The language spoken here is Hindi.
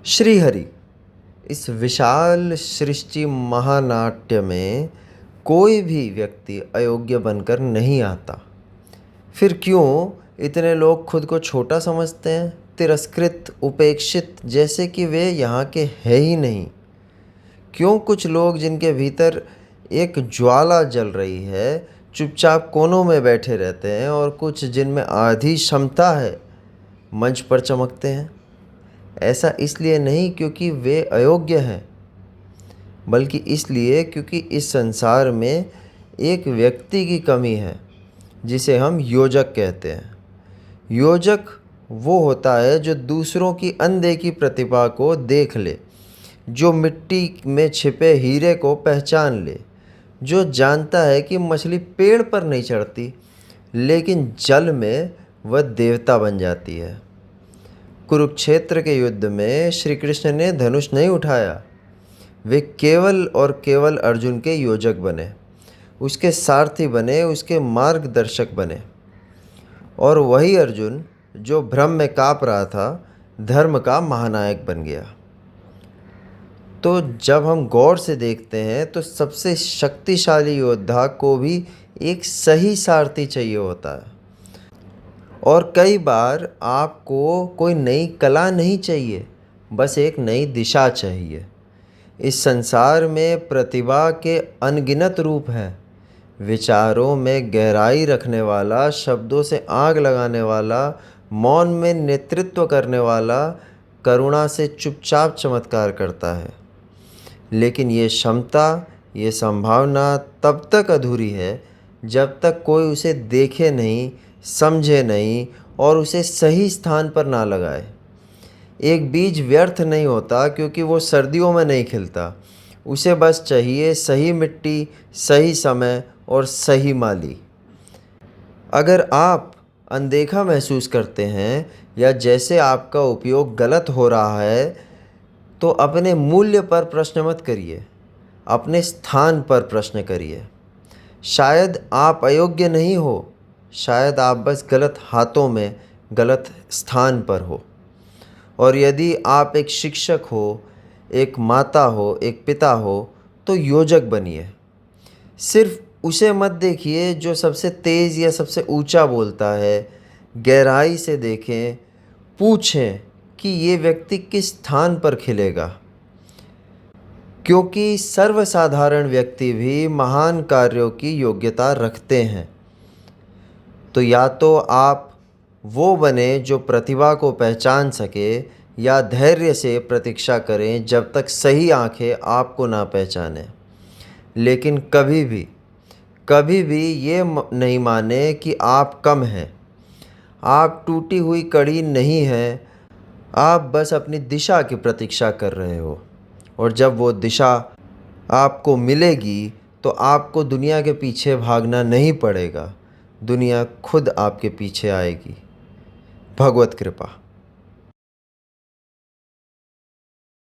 श्रीहरि, इस विशाल सृष्टि महानाट्य में कोई भी व्यक्ति अयोग्य बनकर नहीं आता। फिर क्यों इतने लोग खुद को छोटा समझते हैं, तिरस्कृत, उपेक्षित, जैसे कि वे यहाँ के है ही नहीं? क्यों कुछ लोग जिनके भीतर एक ज्वाला जल रही है चुपचाप कोनों में बैठे रहते हैं और कुछ जिनमें आधी क्षमता है मंच पर चमकते हैं? ऐसा इसलिए नहीं क्योंकि वे अयोग्य हैं, बल्कि इसलिए क्योंकि इस संसार में एक व्यक्ति की कमी है जिसे हम योजक कहते हैं। योजक वो होता है जो दूसरों की अनदेखी प्रतिभा को देख ले, जो मिट्टी में छिपे हीरे को पहचान ले, जो जानता है कि मछली पेड़ पर नहीं चढ़ती लेकिन जल में वह देवता बन जाती है। कुरुक्षेत्र के युद्ध में श्री कृष्ण ने धनुष नहीं उठाया, वे केवल और केवल अर्जुन के योजक बने, उसके सारथी बने, उसके मार्गदर्शक बने। और वही अर्जुन जो भ्रम में काँप रहा था, धर्म का महानायक बन गया। तो जब हम गौर से देखते हैं तो सबसे शक्तिशाली योद्धा को भी एक सही सारथी चाहिए होता है। और कई बार आपको कोई नई कला नहीं चाहिए, बस एक नई दिशा चाहिए। इस संसार में प्रतिभा के अनगिनत रूप हैं। विचारों में गहराई रखने वाला, शब्दों से आग लगाने वाला, मौन में नेतृत्व करने वाला, करुणा से चुपचाप चमत्कार करता है। लेकिन ये क्षमता, ये संभावना तब तक अधूरी है जब तक कोई उसे देखे नहीं, समझे नहीं और उसे सही स्थान पर ना लगाए। एक बीज व्यर्थ नहीं होता क्योंकि वो सर्दियों में नहीं खिलता, उसे बस चाहिए सही मिट्टी, सही समय और सही माली। अगर आप अनदेखा महसूस करते हैं या जैसे आपका उपयोग गलत हो रहा है, तो अपने मूल्य पर प्रश्न मत करिए, अपने स्थान पर प्रश्न करिए। शायद आप अयोग्य नहीं हो, शायद आप बस गलत हाथों में, गलत स्थान पर हो। और यदि आप एक शिक्षक हो, एक माता हो, एक पिता हो, तो योजक बनिए। सिर्फ उसे मत देखिए जो सबसे तेज़ या सबसे ऊंचा बोलता है। गहराई से देखें, पूछें कि ये व्यक्ति किस स्थान पर खिलेगा, क्योंकि सर्वसाधारण व्यक्ति भी महान कार्यों की योग्यता रखते हैं। तो या तो आप वो बने जो प्रतिभा को पहचान सके, या धैर्य से प्रतीक्षा करें जब तक सही आंखें आपको ना पहचाने। लेकिन कभी भी ये नहीं माने कि आप कम हैं। आप टूटी हुई कड़ी नहीं हैं, आप बस अपनी दिशा की प्रतीक्षा कर रहे हो। और जब वो दिशा आपको मिलेगी तो आपको दुनिया के पीछे भागना नहीं पड़ेगा, दुनिया खुद आपके पीछे आएगी। भगवत कृपा।